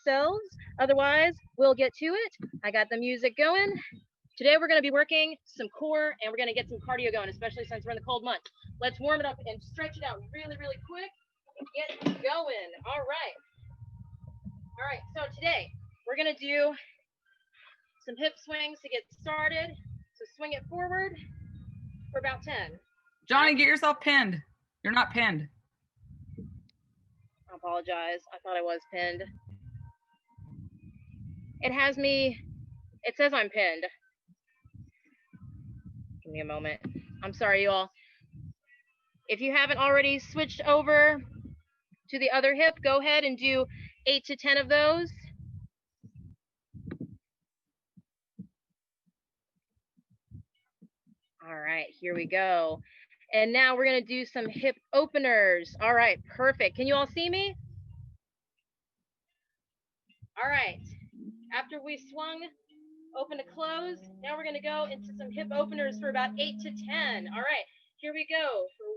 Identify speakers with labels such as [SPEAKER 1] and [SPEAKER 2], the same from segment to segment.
[SPEAKER 1] yourselves. Otherwise, we'll get to it. I got the music going. Today we're going to be working some core and we're going to get some cardio going, especially since we're in the cold months. Let's warm it up and stretch it out really, really quick. Get going. All right, so today we're going to do some hip swings to get started. So swing it forward for about 10.
[SPEAKER 2] Johnny, get yourself pinned. You're not pinned.
[SPEAKER 1] I apologize. I thought I was pinned. It says I'm pinned. Give me a moment. I'm sorry, you all. If you haven't already switched over to the other hip, go ahead and do 8 to 10 of those. All right, here we go. And now we're going to do some hip openers. All right, perfect. Can you all see me? All right. After we swung open to close, now we're going to go into some hip openers for about 8 to 10. All right, here we go for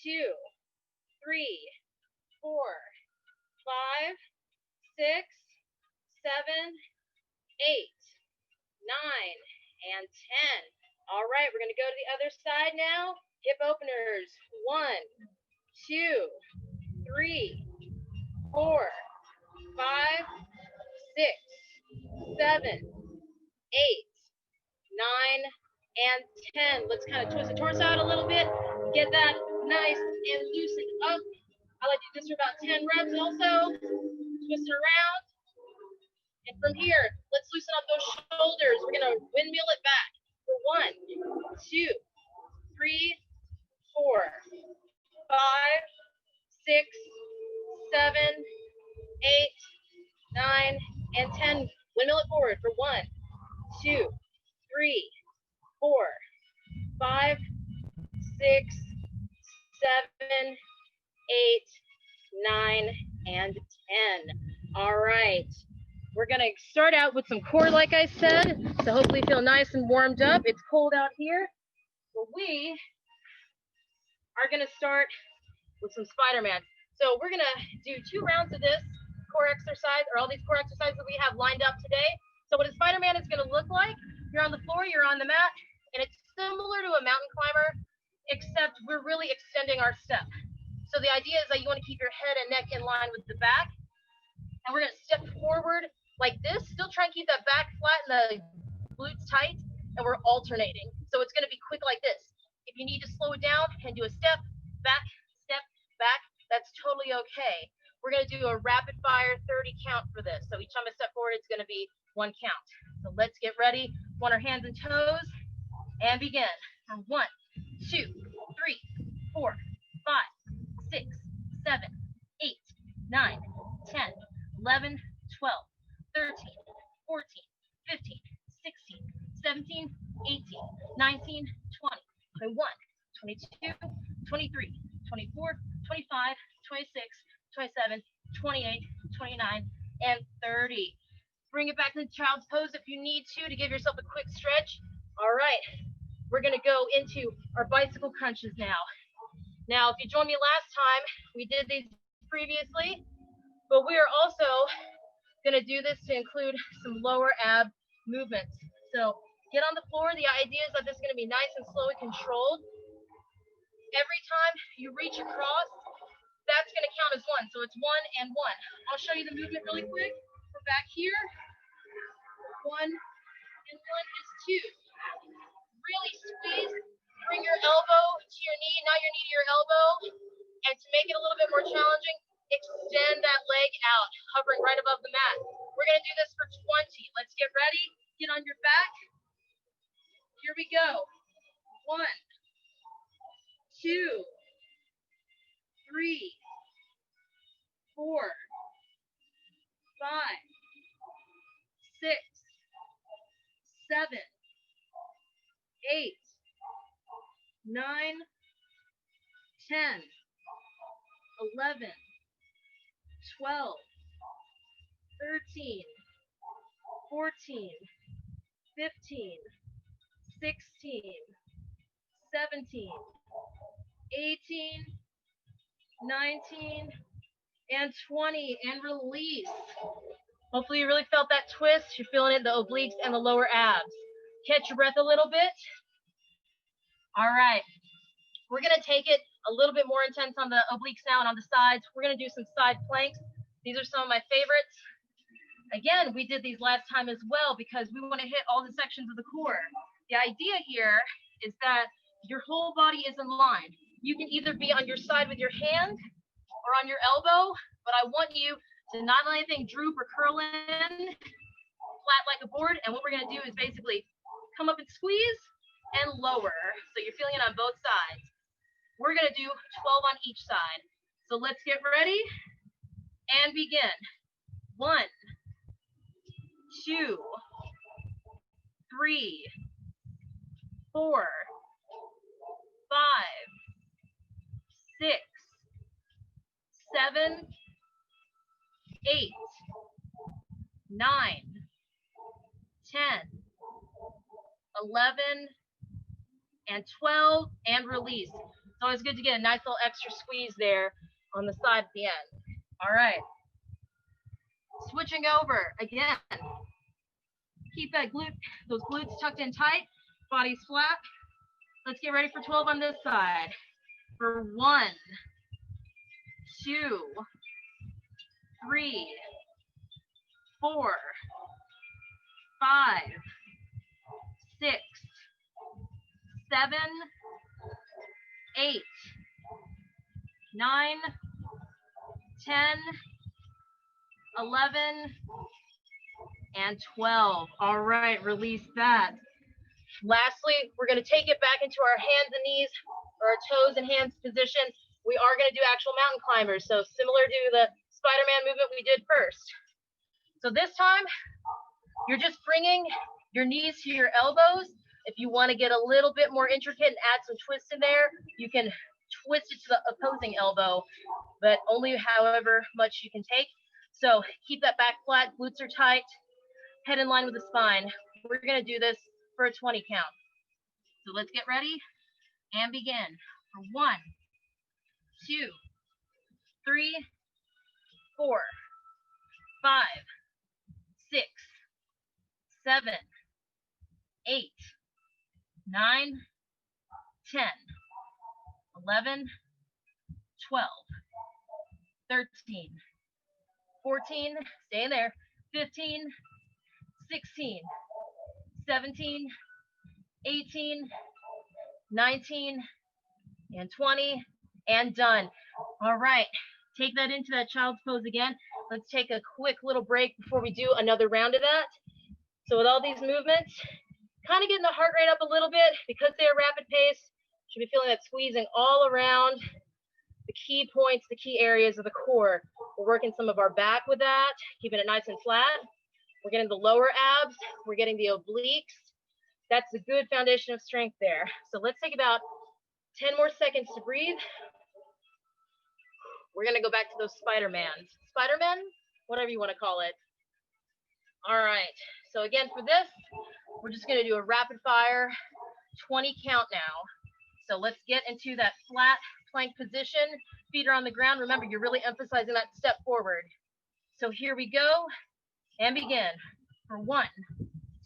[SPEAKER 1] 1, 2, 3, 4, 5, 6, 7, 8, 9, and 10. All right, we're going to go to the other side now. Hip openers. 1, 2, 3, 4, 5, 6, 7, 8, 9, and 10. Let's kind of twist the torso out a little bit. Get that nice and loosened up. I like to do this for about 10 reps also. Twist it around. And from here, let's loosen up those shoulders. We're going to windmill it back. For 1, 2, 3, 4, 5, 6, 7, 8, 9, and 10. Windmill it forward for 1, 2, 3, 4, 5, 6, 7, 8, 9, and 10. All right. We're going to start out with some core, like I said, so hopefully feel nice and warmed up. It's cold out here. So we are going to start with some Spider-Man. So we're going to do 2 rounds of this core exercise, or all these core exercises that we have lined up today. So what a Spider-Man is going to look like, you're on the floor, you're on the mat, and it's similar to a mountain climber, except we're really extending our step. So the idea is that you want to keep your head and neck in line with the back, and we're going to step forward like this, still try and keep that back flat and the glutes tight, and we're alternating. So it's going to be quick like this. If you need to slow it down and do a step, back, that's totally okay. We're going to do a rapid fire 30 count for this. So each time I step forward, it's going to be 1 count. So let's get ready. Want our hands and toes, and begin. For 1, 2, 3, 4, 5, 6, 7, 8, 9, 10, 11, 12. 13, 14, 15, 16, 17, 18, 19, 20, 21, 22, 23, 24, 25, 26, 27, 28, 29, and 30. Bring it back to the child's pose if you need to give yourself a quick stretch. All right, we're going to go into our bicycle crunches now. Now, if you joined me last time, we did these previously, but we are also going to do this to include some lower ab movements. So get on the floor. The idea is that this is going to be nice and slow and controlled. Every time you reach across, that's going to count as 1. So it's 1 and 1. I'll show you the movement really quick. We're back here. 1 and 1 is 2. Really squeeze. Bring your elbow to your knee, not your knee to your elbow. And to make it a little bit more challenging, extend that leg out, hovering right above the mat. We're going to do this for 20. Let's get ready. Get on your back. Here we go. 1, 2, 3, 4, 5, 6, 7, 8, 9, 10, 11, 12, 13, 14, 15, 16, 17, 18, 19, and 20, and release. Hopefully you really felt that twist. You're feeling it in the obliques and the lower abs. Catch your breath a little bit. All right. We're going to take it a little bit more intense on the obliques now and on the sides. We're going to do some side planks. These are some of my favorites. Again, we did these last time as well because we want to hit all the sections of the core. The idea here is that your whole body is in line. You can either be on your side with your hand or on your elbow, but I want you to not let anything droop or curl in, flat like a board. And what we're going to do is basically come up and squeeze and lower. So you're feeling it on both sides. We're going to do 12 on each side. So let's get ready and begin. 1, 2, 3, 4, 5, 6, 7, 8, 9, 10, 11, and 12, and release. It's always good to get a nice little extra squeeze there on the side at the end. All right. Switching over again. Keep that those glutes tucked in tight, body's flat. Let's get ready for 12 on this side. For 1, 2, 3, 4, 5, 6, 7, 8, 9, 10, 11, and 12. All right, release that. Lastly, we're going to take it back into our hands and knees, or our toes and hands position. We are going to do actual mountain climbers, so similar to the Spider-Man movement we did first. So this time, you're just bringing your knees to your elbows. If you want to get a little bit more intricate and add some twist in there, you can twist it to the opposing elbow, but only however much you can take. So keep that back flat, glutes are tight, head in line with the spine. We're going to do this for a 20 count. So let's get ready and begin. For 1, 2, 3, 4, 5, 6, 7, 8, 9, 10, 11, 12, 13, 14, stay in there, 15, 16, 17, 18, 19, and 20, and done. All right, take that into that child's pose again. Let's take a quick little break before we do another round of that. So with all these movements, kind of getting the heart rate up a little bit because they're rapid pace. Should be feeling that squeezing all around the key points, the key areas of the core. We're working some of our back with that, keeping it nice and flat. We're getting the lower abs. We're getting the obliques. That's a good foundation of strength there. So let's take about 10 more seconds to breathe. We're going to go back to those Spider-Mans. Spider-Man? Whatever you want to call it. All right. So again, for this, we're just going to do a rapid fire 20 count now. So let's get into that flat plank position. Feet are on the ground. Remember, you're really emphasizing that step forward. So here we go and begin. For 1,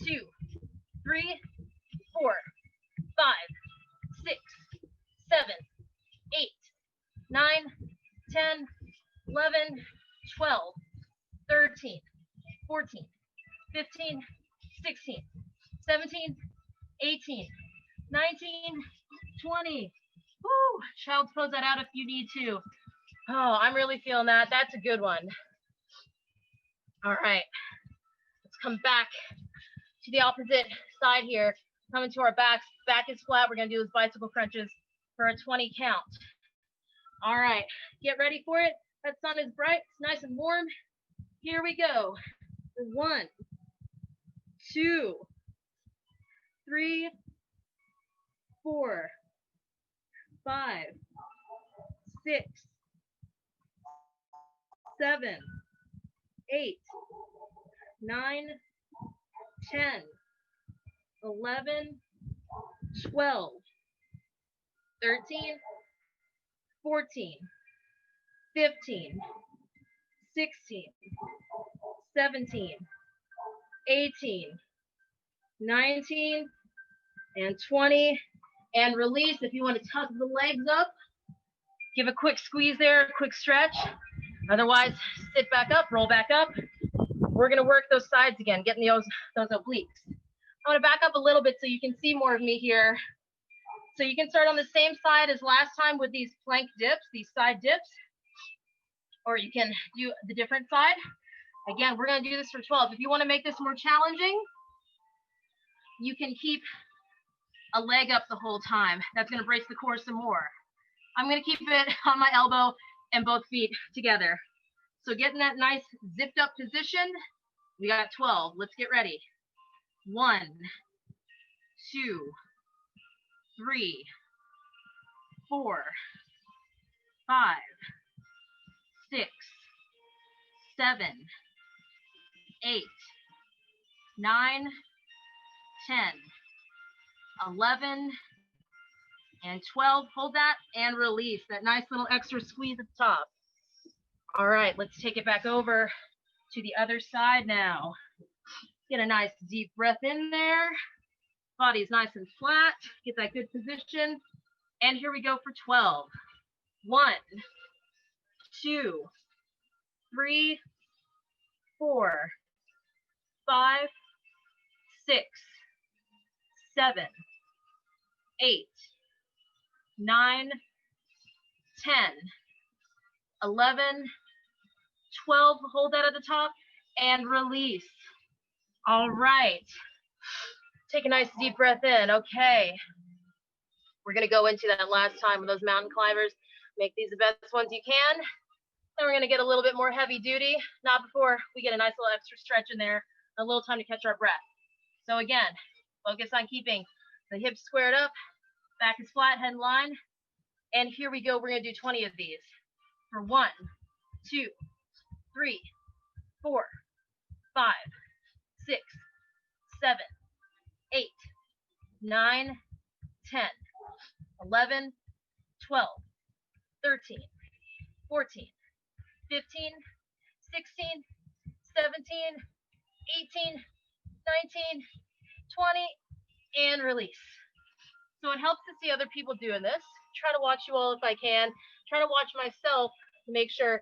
[SPEAKER 1] 2, 3, 4, 5, 6, 7, 8, 9, 10, 11, 12, 13, 14, 15, 16, 17, 18, 19, 20. Woo! Child's pose that out if you need to. Oh, I'm really feeling that. That's a good one. All right. Let's come back to the opposite side here. Coming to our backs. Back is flat. We're going to do those bicycle crunches for a 20 count. All right. Get ready for it. That sun is bright. It's nice and warm. Here we go. 1, 2, 3, 4, 5, 6, 7, 8, 9, 10, 11, 12, 13, 14, 15, 16, 17, 18, 19, and 20. And release. If you want to tuck the legs up, give a quick squeeze there, a quick stretch. Otherwise, sit back up, roll back up. We're gonna work those sides again, getting those obliques. I'm gonna back up a little bit so you can see more of me here. So you can start on the same side as last time with these plank dips, these side dips, or you can do the different side. Again, we're gonna do this for 12. If you wanna make this more challenging, you can keep a leg up the whole time. That's gonna brace the core some more. I'm gonna keep it on my elbow and both feet together. So getting that nice zipped up position, we got 12. Let's get ready. 1, 2, 3, 4, 5, 6, 7, 8, 9, 10, 11, and 12. Hold that and release. That nice little extra squeeze at the top. All right, let's take it back over to the other side now. Get a nice deep breath in there. Body's nice and flat. Get that good position. And here we go for 12. 1, 2, 3, 4, 5, 6, 7, 8, 9, 10, 11, 12. Hold that at the top and release. All right. Take a nice deep breath in. Okay. We're going to go into that last time with those mountain climbers. Make these the best ones you can. Then we're going to get a little bit more heavy duty. Not before we get a nice little extra stretch in there. A little time to catch our breath. So again, focus on keeping the hips squared up. Back is flat, head in line. And here we go. We're going to do 20 of these. For 1, 2, 3, 4, 5, 6, 7, 8, 9, 10, 11, 12, 13, 14, 15, 16, 17, 18, 19, 20, and release. So it helps to see other people doing this. Try to watch you all if I can. Try to watch myself to make sure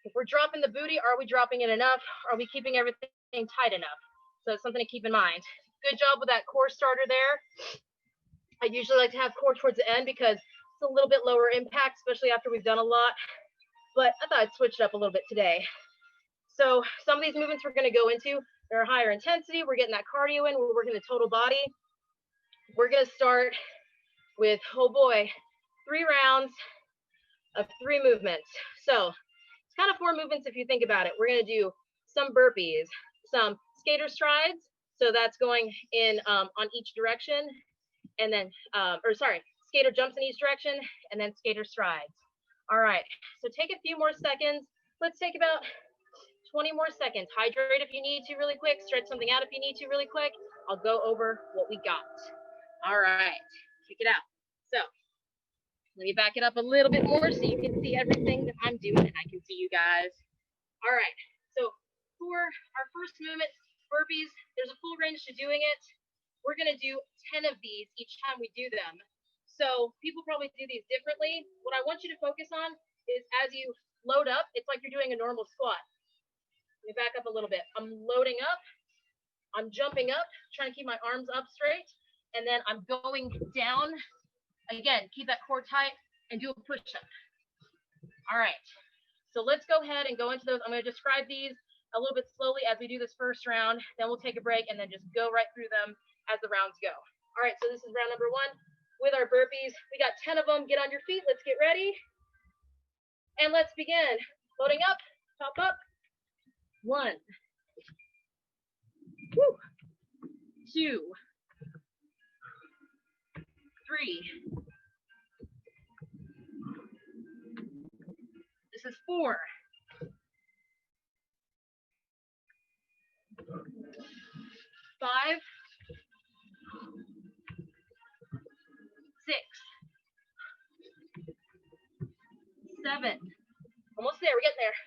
[SPEAKER 1] if we're dropping the booty, are we dropping it enough? Are we keeping everything tight enough? So it's something to keep in mind. Good job with that core starter there. I usually like to have core towards the end because it's a little bit lower impact, especially after we've done a lot. But I thought I'd switch it up a little bit today. So some of these movements we're going to go into, they're higher intensity. We're getting that cardio in. We're working the total body. We're going to start with, oh boy, 3 rounds of 3 movements. So it's kind of 4 movements if you think about it. We're going to do some burpees, some skater strides. So that's going in on each direction. And then, skater jumps in each direction and then skater strides. All right, so take a few more seconds. Let's take about 20 more seconds. Hydrate if you need to really quick. Stretch something out if you need to really quick. I'll go over what we got. All right, kick it out. So let me back it up a little bit more so you can see everything that I'm doing and I can see you guys. All right, so for our first movement, burpees, there's a full range to doing it. We're going to do 10 of these each time we do them. So people probably do these differently. What I want you to focus on is as you load up, it's like you're doing a normal squat. Let me back up a little bit. I'm loading up. I'm jumping up, trying to keep my arms up straight. And then I'm going down. Again, keep that core tight and do a push-up. All right. So let's go ahead and go into those. I'm going to describe these a little bit slowly as we do this first round. Then we'll take a break and then just go right through them as the rounds go. All right, so this is round number 1 with our burpees. We got 10 of them. Get on your feet. Let's get ready. And let's begin. Loading up, top up. 1, 2, 3. This is 4. 5, 6, 7. Almost there. We're getting there.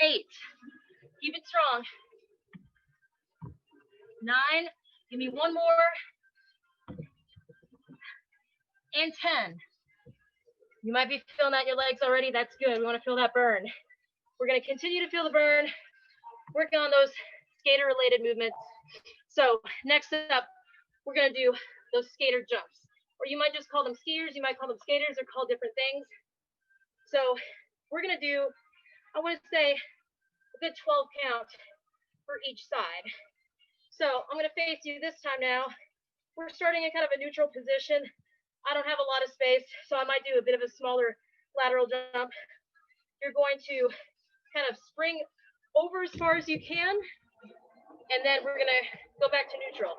[SPEAKER 1] 8. Keep it strong. 9. Give me one more. And 10. You might be feeling that in your legs already. That's good. We want to feel that burn. We're going to continue to feel the burn, working on those skater-related movements. So next up, we're going to do those skater jumps. Or you might just call them skiers. You might call them skaters. They're called different things. So we're going to do, I want to say, a good 12 count for each side. So I'm going to face you this time now. We're starting in kind of a neutral position. I don't have a lot of space, so I might do a bit of a smaller lateral jump. You're going to kind of spring over as far as you can, and then we're going to go back to neutral.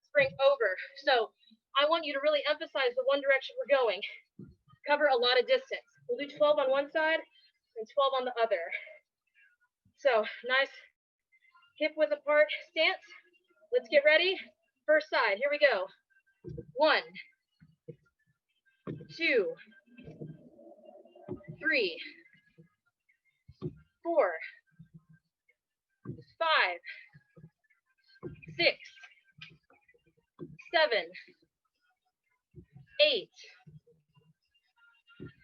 [SPEAKER 1] Spring over. So I want you to really emphasize the one direction we're going. Cover a lot of distance. We'll do 12 on one side and 12 on the other. So nice hip width apart stance. Let's get ready. First side, here we go. 1, 2, 3, 4, 5, 6, 7, 8,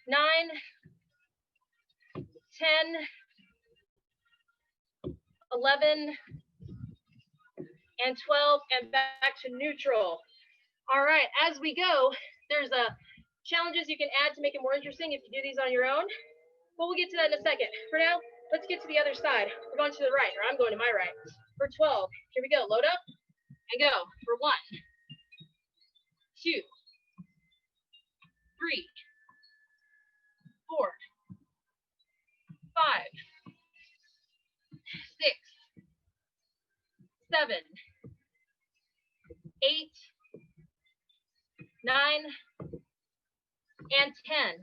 [SPEAKER 1] 9, 10, 11, and 12, and back to neutral. All right, as we go, there's challenges you can add to make it more interesting if you do these on your own. But we'll get to that in a second. For now, let's get to the other side. We're going to the right, or I'm going to my right. For 12, here we go. Load up and go. For 1, 2, 3, 4, 5, 6, 7, 8, 9, and 10,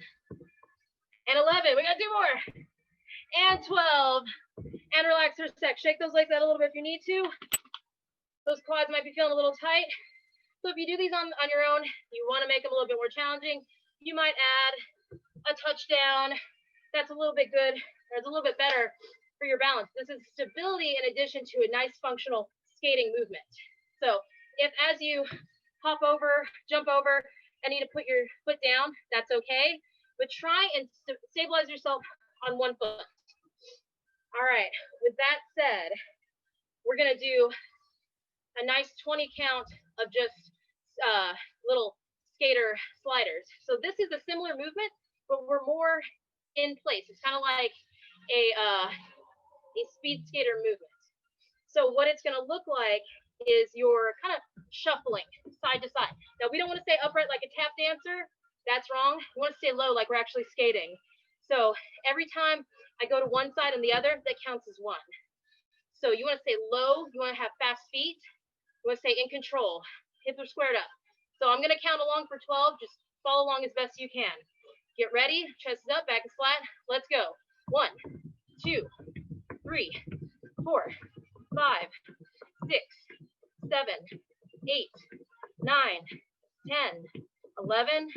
[SPEAKER 1] and 11. We got 2 more. And 12. And relax for a sec. Shake those legs out a little bit if you need to. Those quads might be feeling a little tight. So if you do these on your own, you want to make them a little bit more challenging, you might add a touchdown. That's a little bit good, or it's a little bit better for your balance. This is stability in addition to a nice functional skating movement. So if as you hop over, jump over, and need to put your foot down, that's okay. But try and stabilize yourself on one foot. All right, with that said, we're gonna do a nice 20 count of just little skater sliders. So this is a similar movement, but we're more in place. It's kind of like a speed skater movement. So what it's gonna look like is you're kind of shuffling side to side. Now we don't want to stay upright like a tap dancer. That's wrong. We want to stay low like we're actually skating. So every time I go to one side and the other, that counts as 1. So you want to stay low. You want to have fast feet. You want to stay in control. Hips are squared up. So I'm going to count along for 12. Just follow along as best you can. Get ready. Chest is up, back is flat. Let's go. 1, 2, 3, 4, 5, 6, 7, 8, 9, 10, 11,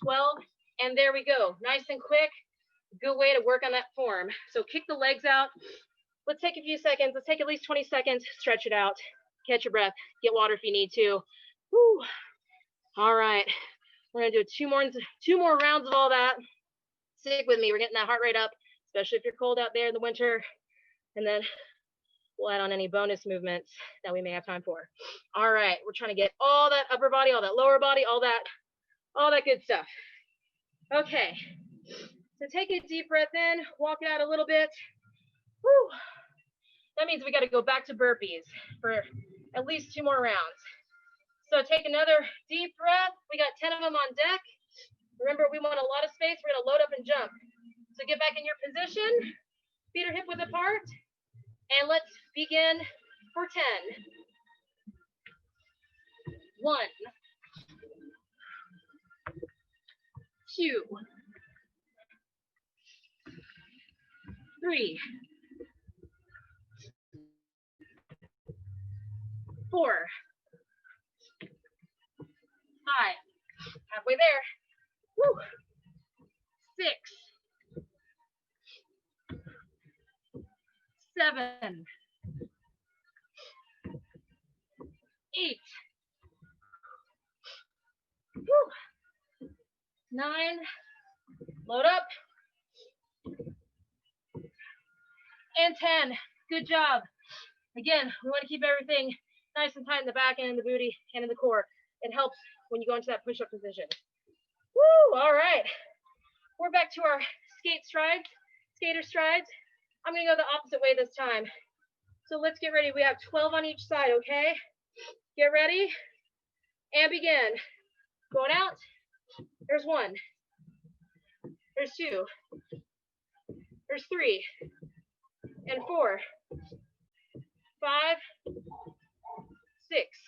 [SPEAKER 1] 12, and there we go. Nice and quick. Good way to work on that form. So kick the legs out. Let's take a few seconds. Let's take at least 20 seconds. Stretch it out. Catch your breath. Get water if you need to. Woo. All right. We're going to do two more rounds of all that. Stick with me. We're getting that heart rate up, especially if you're cold out there in the winter. And then we'll add on any bonus movements that we may have time for. All right. We're trying to get all that upper body, all that lower body, all that good stuff. Okay. So take a deep breath in, walk it out a little bit. Whew. That means we got to go back to burpees for at least 2 more rounds. So take another deep breath. We got 10 of them on deck. Remember, we want a lot of space. We're going to load up and jump. So get back in your position. Feet are hip width apart. And let's begin for 10. 1, 2, 3, 4, 5, halfway there. Woo. 6, 7, 8, whew, 9, load up, and 10. Good job. Again, we want to keep everything nice and tight in the back and in the booty and in the core. It helps when you go into that push-up position. Woo, all right. We're back to our skater strides. I'm gonna go the opposite way this time. So let's get ready. We have 12 on each side, okay? Get ready and begin. Going out, there's 1, there's 2, there's 3, and 4, 5, 6,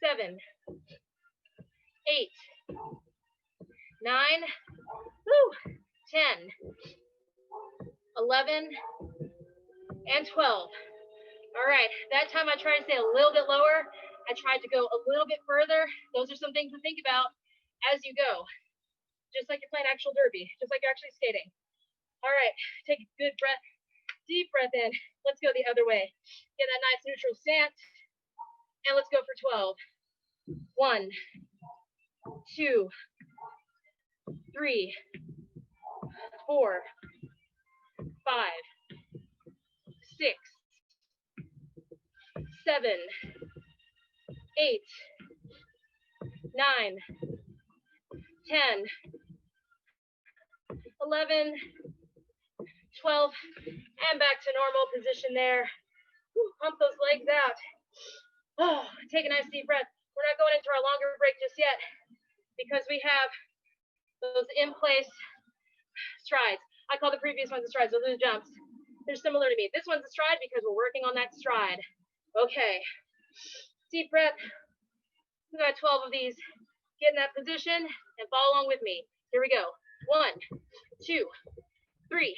[SPEAKER 1] 7, 8, 9, woo, 10, 11, and 12. All right, that time I tried to stay a little bit lower. I tried to go a little bit further. Those are some things to think about as you go. Just like you're playing actual derby, just like you're actually skating. All right, take a good breath, deep breath in. Let's go the other way. Get that nice neutral stance, and let's go for 12. 1, 2, 3, 4, 5, 6, 7, 8, 9, 10, 11, 12, and back to normal position there. Whew, pump those legs out. Oh, take a nice deep breath. We're not going into our longer break just yet because we have those in place strides. I call the previous ones the strides, those are the jumps. They're similar to me. This one's a stride because we're working on that stride. Okay, deep breath. We got 12 of these. Get in that position and follow along with me. Here we go. 1, 2, 3,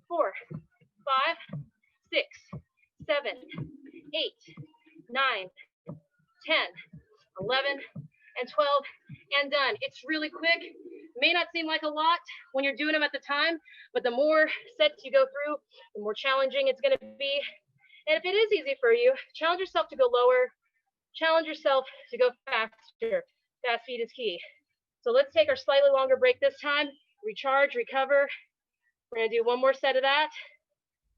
[SPEAKER 1] 4, 5, 6, 7, 8, 9, 10, 11, and 12, and done. It's really quick. May not seem like a lot when you're doing them at the time, but the more sets you go through, the more challenging it's going to be. And if it is easy for you, challenge yourself to go lower. Challenge yourself to go faster. Fast speed is key. So let's take our slightly longer break this time. Recharge, recover. We're going to do one more set of that.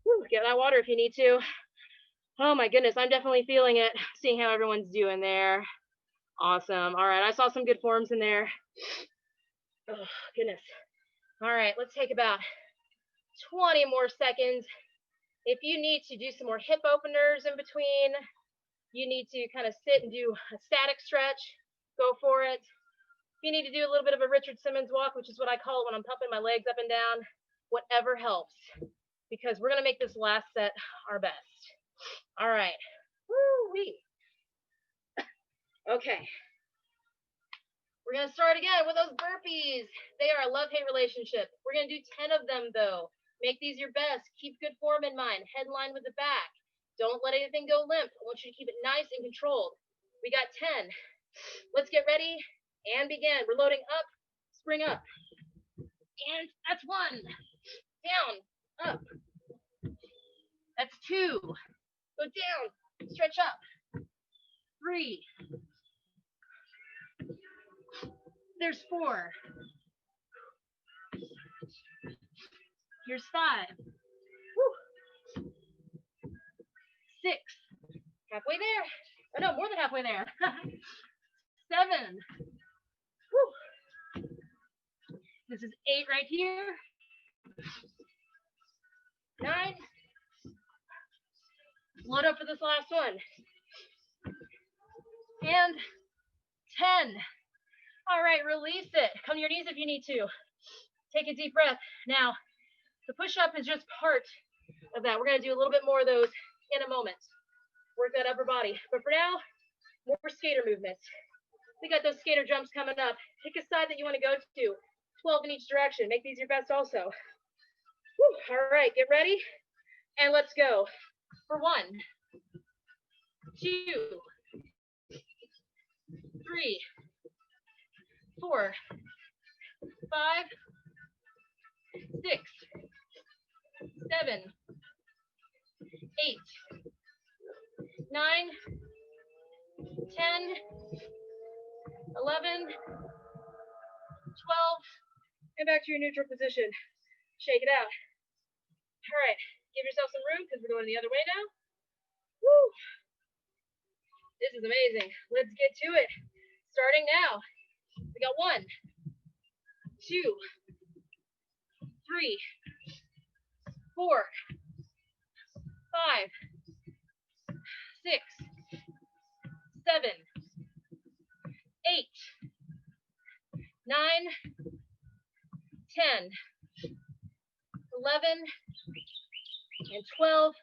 [SPEAKER 1] Whew, get that water if you need to. Oh my goodness, I'm definitely feeling it, seeing how everyone's doing there. Awesome. All right, I saw some good forms in there. Oh, goodness. All right, let's take about 20 more seconds. If you need to do some more hip openers in between, you need to kind of sit and do a static stretch, go for it. If you need to do a little bit of a Richard Simmons walk, which is what I call it when I'm pumping my legs up and down, whatever helps, because we're going to make this last set our best. All right. Woo-wee. Okay. We're going to start again with those burpees. They are a love-hate relationship. We're going to do 10 of them, though. Make these your best. Keep good form in mind. Head line with the back. Don't let anything go limp. I want you to keep it nice and controlled. We got 10. Let's get ready and begin. We're loading up, spring up. And that's 1. Down, up. That's 2. Go down, stretch up. 3. There's 4. Here's 5. Woo. 6. Halfway there. Oh no, more than halfway there. 7. Woo. This is 8 right here. 9. Load up for this last one. And 10. All right, release it. Come to your knees if you need to. Take a deep breath. Now, the push-up is just part of that. We're going to do a little bit more of those in a moment. Work that upper body. But for now, more skater movements. We got those skater jumps coming up. Pick a side that you want to go to. 12 in each direction. Make these your best also. Woo. All right, get ready. And let's go. For 1, 2, 3, 4, 5, 6, 7, 9, 10, 11, 12, and back to your neutral position. Shake it out. All right, give yourself some room because we're going the other way now. Woo! This is amazing. Let's get to it. Starting now. We got 1, 2, 3, 4, 5, 6, 7, 8, 9, 10, 11, and 12,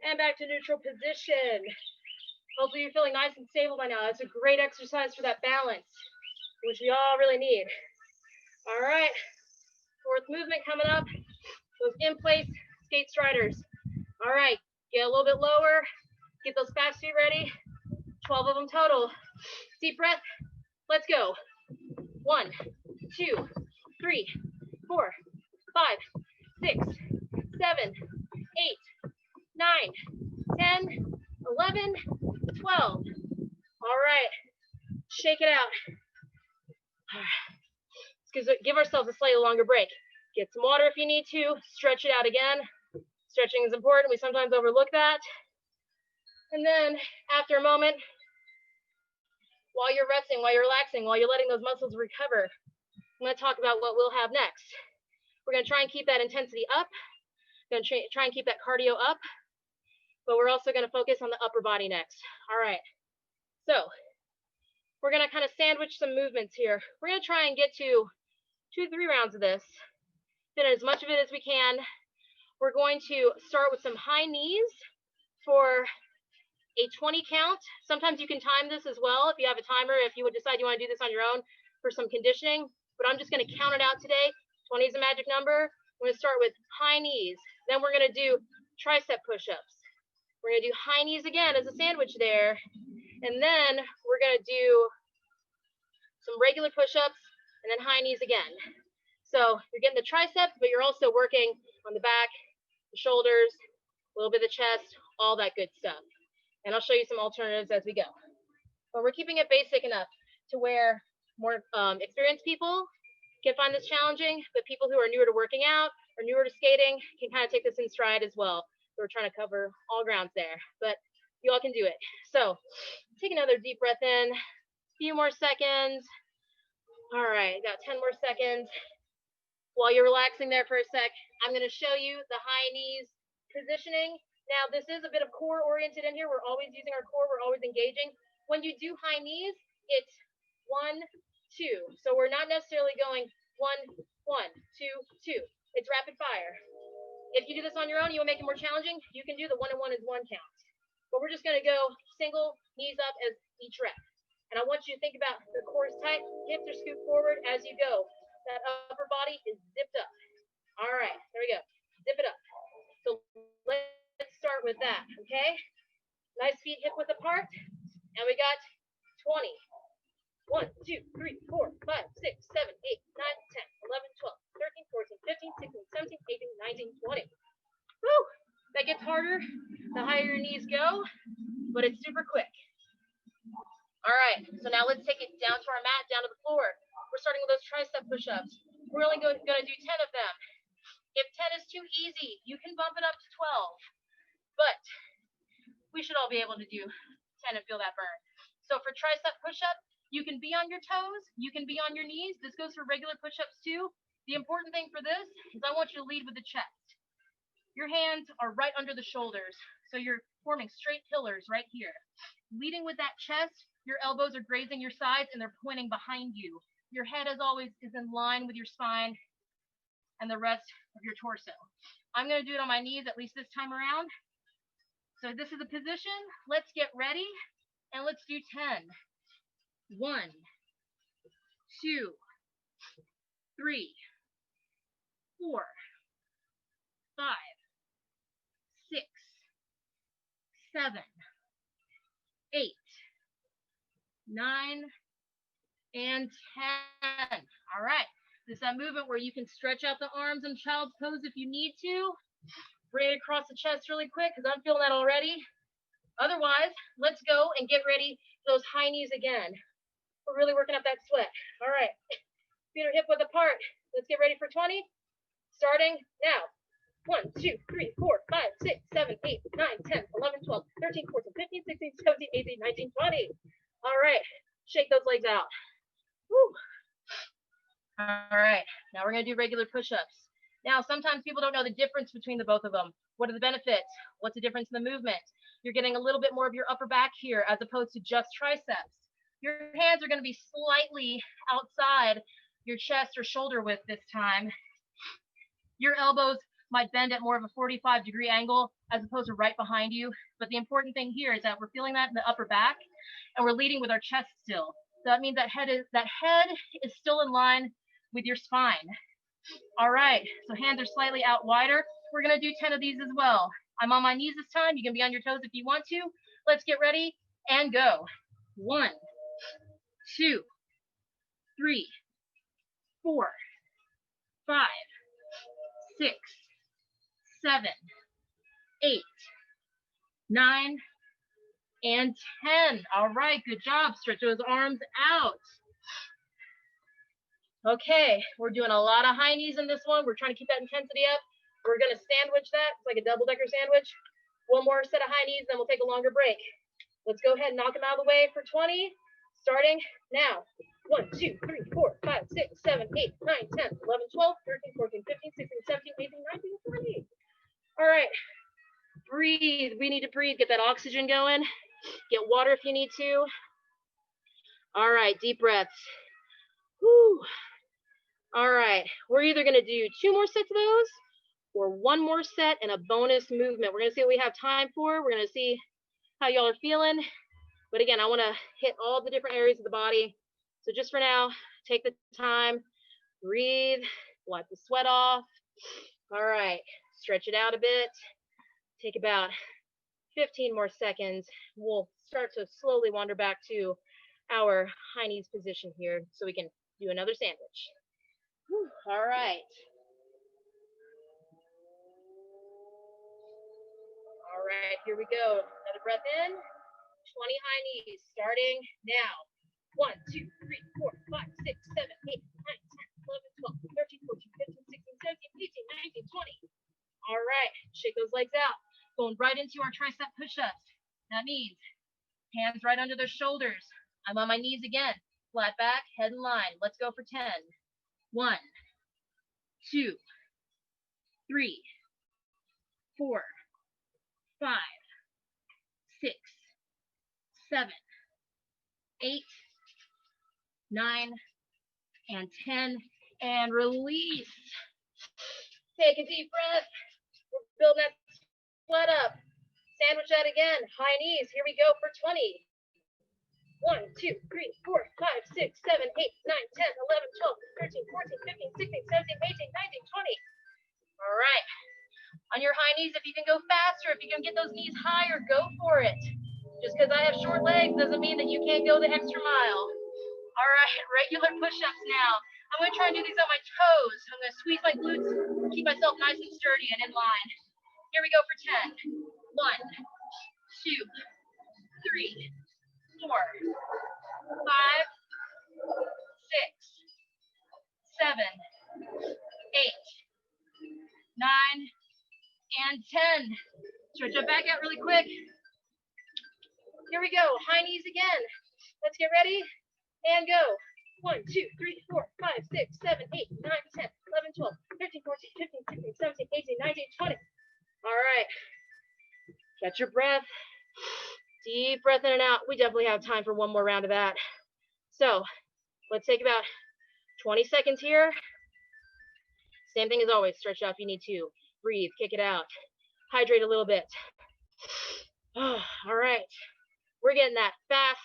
[SPEAKER 1] and back to neutral position. Hopefully you're feeling nice and stable by now. That's a great exercise for that balance, which we all really need. All right, 4th movement coming up. Those in-place skate striders. All right, get a little bit lower. Get those fast feet ready. 12 of them total. Deep breath. Let's go. 1, 2, 3, 4, 5, 6, 7, 8, 9, 10, 11, 12. All right, shake it out. Let's give ourselves a slightly longer break. Get some water if you need to. Stretch it out again. Stretching is important. We sometimes overlook that. And then after a moment, while you're resting, while you're relaxing, while you're letting those muscles recover, I'm going to talk about what we'll have next. We're going to try and keep that intensity up. We're going to try and keep that cardio up. But we're also going to focus on the upper body next. All right. So we're going to kind of sandwich some movements here. We're going to try and get to 2 to 3 rounds of this. Fit as much of it as we can. We're going to start with some high knees for a 20 count. Sometimes you can time this as well if you have a timer, if you would decide you want to do this on your own for some conditioning. But I'm just going to count it out today. 20 is a magic number. We're going to start with high knees. Then we're going to do tricep push-ups. We're going to do high knees again as a sandwich there. And then we're going to do some regular push-ups and then high knees again. So you're getting the triceps, but you're also working on the back, the shoulders, a little bit of the chest, all that good stuff. And I'll show you some alternatives as we go. But we're keeping it basic enough to where more experienced people can find this challenging, but people who are newer to working out or newer to skating can kind of take this in stride as well. So we're trying to cover all grounds there, but you all can do it. So take another deep breath in, a few more seconds. All right, got 10 more seconds. While you're relaxing there for a sec, I'm going to show you the high knees positioning. Now, this is a bit of core oriented in here. We're always using our core. We're always engaging. When you do high knees, it's 1, 2. So we're not necessarily going 1, 1, 2, 2. It's rapid fire. If you do this on your own, you will make it more challenging. You can do the 1 and 1 is 1 count. But we're just going to go single, knees up as each rep. And I want you to think about the core is tight, hips are scooped forward as you go. That upper body is zipped up. All right, there we go. Zip it up. So let's start with that, okay? Nice feet hip width apart. And we got 20. 1, 2, 3, 4, 5, 6, 7, 8, 9, 10, 11, 12, 13, 14, 15, 16, 17, 18, 19, 20. Woo! That gets harder the higher your knees go, but it's super quick. All right, so now let's take it down to our mat, down to the floor. We're starting with those tricep push-ups. We're only going to do 10 of them. If 10 is too easy, you can bump it up to 12. But we should all be able to do 10 and feel that burn. So for tricep push-up, you can be on your toes, you can be on your knees. This goes for regular push-ups too. The important thing for this is I want you to lead with the chest. Your hands are right under the shoulders, so you're forming straight pillars right here. Leading with that chest, your elbows are grazing your sides and they're pointing behind you. Your head, as always, is in line with your spine and the rest of your torso. I'm going to do it on my knees, at least this time around. So this is the position. Let's get ready and let's do 10. 1, 2, 3, 4, 5, 6, 7, 8, 9, and 10. All right. This is that movement where you can stretch out the arms in child's pose if you need to. Bring it across the chest really quick because I'm feeling that already. Otherwise, let's go and get ready for those high knees again. We're really working up that sweat. All right, feet are hip width apart. Let's get ready for 20. Starting now. 1, 2, 3, 4, 5, 6, 7, 8, 9, 10, 11, 12, 13, 14, 15, 16, 17, 18, 19, 20. All right, shake those legs out. Woo. All right, now we're gonna do regular push-ups. Now, sometimes people don't know the difference between the both of them. What are the benefits? What's the difference in the movement? You're getting a little bit more of your upper back here as opposed to just triceps. Your hands are gonna be slightly outside your chest or shoulder width this time. Your elbows might bend at more of a 45-degree angle as opposed to right behind you. But the important thing here is that we're feeling that in the upper back and we're leading with our chest still. So that means that head is still in line with your spine. All right, so hands are slightly out wider. We're gonna do 10 of these as well. I'm on my knees this time. You can be on your toes if you want to. Let's get ready and go. 1, 2, 3, 4, 5, 6, 7, 8, 9, and 10. All right, good job. Stretch those arms out. Okay, we're doing a lot of high knees in this one. We're trying to keep that intensity up. We're gonna sandwich that. It's like a double-decker sandwich. One more set of high knees, then we'll take a longer break. Let's go ahead and knock them out of the way for 20. Starting now. 1, 2, 3, 4, 5, 6, 7, 8, 9, 10, 11, 12, 13, 14, 15, 16, 17, 18, 19, 20. All right, breathe. We need to breathe. Get that oxygen going. Get water if you need to. All right, deep breaths. Whew. All right, we're either gonna do 2 more sets of those or 1 more set and a bonus movement. We're gonna see what we have time for. We're gonna see how y'all are feeling. But again, I wanna hit all the different areas of the body. So just for now, take the time, breathe, wipe the sweat off. All right, stretch it out a bit. Take about 15 more seconds. We'll start to slowly wander back to our high knees position here so we can do another sandwich. Whew, all right. All right, here we go. Another breath in. 20 high knees, starting now. 1, 2, 3, 4, 5, 6, 7, 8, 9, 10, 11, 12, 13, 14, 15, 16, 17, 18, 19, 20. All right, shake those legs out. Going right into our tricep push-ups. That means hands right under their shoulders. I'm on my knees again. Flat back, head in line. Let's go for 10. 1, 2, 3, 4, 5, 6, 7, 8, 9, and 10. And release. Take a deep breath. We're building that sweat up. Sandwich that again. High knees. Here we go for 20. 1, 2, 3, 4, 5, 6, 7, 8, 9, 10, 11, 12, 13, 14, 15, 16, 17, 18, 19, 20. All right. On your high knees, if you can go faster, if you can get those knees higher, go for it. Just because I have short legs doesn't mean that you can't go the extra mile. All right, regular push-ups now. I'm going to try and do these on my toes. I'm going to squeeze my glutes, keep myself nice and sturdy and in line. Here we go for 10. 1, 2, 3, 4, 5, 6, 7, 8, 9, and 10. Stretch that back out really quick. Here we go, high knees again. Let's get ready and go. 1, 2, 3, 4, 5, 6, 7, 8, 9, 10, 11, 12, 13, 14, 15, 16, 17, 18, 19, 20. All right, catch your breath. Deep breath in and out. We definitely have time for 1 more round of that. So let's take about 20 seconds here. Same thing as always, stretch out if you need to. Breathe, kick it out. Hydrate a little bit. All right, we're getting that fast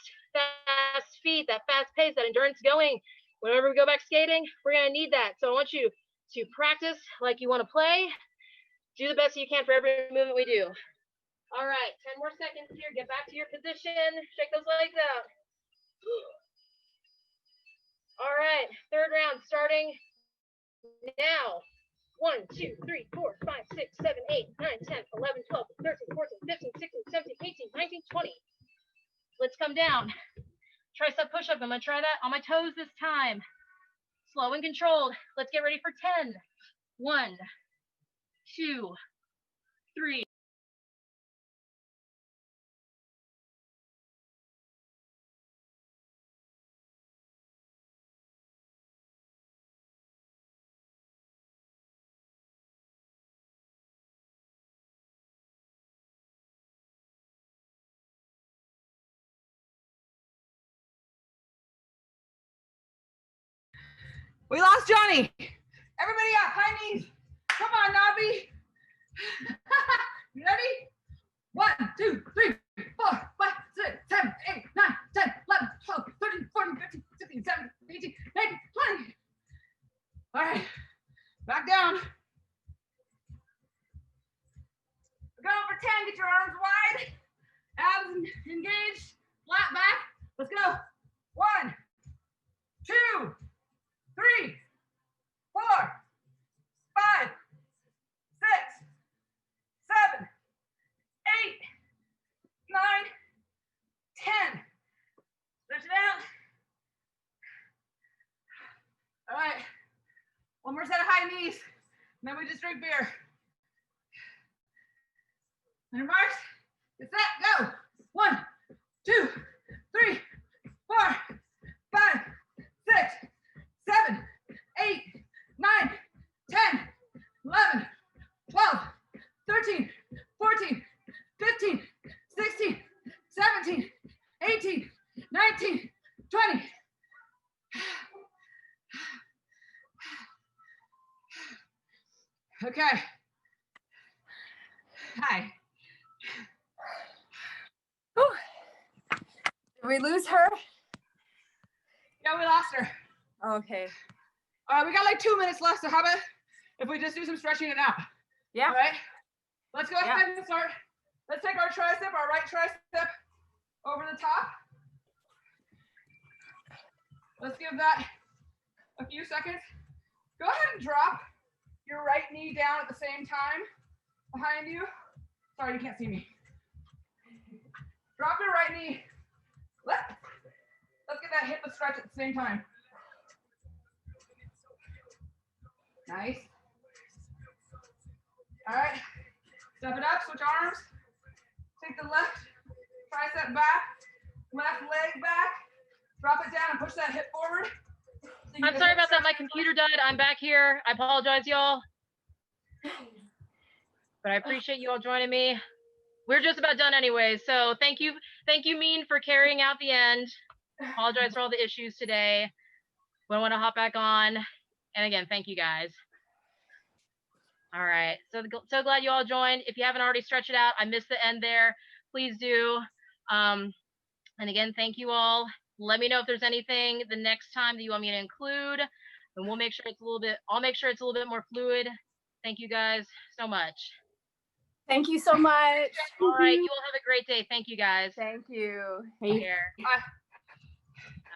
[SPEAKER 1] feet, that fast pace, that endurance going. Whenever we go back skating, we're gonna need that. So I want you to practice like you wanna play. Do the best you can for every movement we do. All right, 10 more seconds here. Get back to your position. Shake those legs out. All right, third round starting now. 1, 2, 3, 4, 5, 6, 7, 8, 9, 10, 11, 12, 13, 14, 15, 16, 17, 18, 19, 20. Let's come down. Tricep push-up. I'm going to try that on my toes this time. Slow and controlled. Let's get ready for 10. 1, 2, 3.
[SPEAKER 2] We lost Johnny. Everybody up, high knees. Come on, Nabi. You ready? 1, 2, 3, 4, 5, 6, 7, 8, 9, 10, 11, 12, 13, 14, 15, 16, 17, 18, 19, 20. All right, back down. We're going for 10. Get your arms wide. Abs engaged. Flat back. Let's go. 1, 2, 3, 4, 5, 6, 7, 8, 9, 10. Stretch it out. All right. One more set of high knees. And then we just drink beer. On your marks, get set, go. 1, 2, 3, 4, 5, 6, 7, 8, 9, 10, 11, 12, 13, 14, 15, 16, 17, 18, 19, 20. Okay. Hi.
[SPEAKER 3] Whew. Did we lose her?
[SPEAKER 2] Yeah, we lost her.
[SPEAKER 3] Okay.
[SPEAKER 2] We got like 2 minutes left, so how about if we just do some stretching it out?
[SPEAKER 3] Yeah.
[SPEAKER 2] All right. Let's go ahead and start. Let's take our tricep, our right tricep over the top. Let's give that a few seconds. Go ahead and drop your right knee down at the same time behind you. Sorry, you can't see me. Drop your right knee. Let's get that hip stretch at the same time. Nice. All right. Step it up, switch arms. Take the left tricep back, left leg back. Drop it down and push that hip forward.
[SPEAKER 1] I'm sorry about that. My computer died. I'm back here. I apologize, y'all. But I appreciate you all joining me. We're just about done anyway. So thank you, Mean, for carrying out the end. Apologize for all the issues today. We want to hop back on. And again, thank you guys. All right. So glad you all joined. If you haven't already stretched it out, I missed the end there. Please do. And again, thank you all. Let me know if there's anything the next time that you want me to include, and we'll make sure it's a little bit. I'll make sure it's a little bit more fluid. Thank you guys so much.
[SPEAKER 3] Thank you so much.
[SPEAKER 1] All right. You all have a great day. Thank you guys.
[SPEAKER 3] Thank you.
[SPEAKER 1] Take care.
[SPEAKER 2] Bye.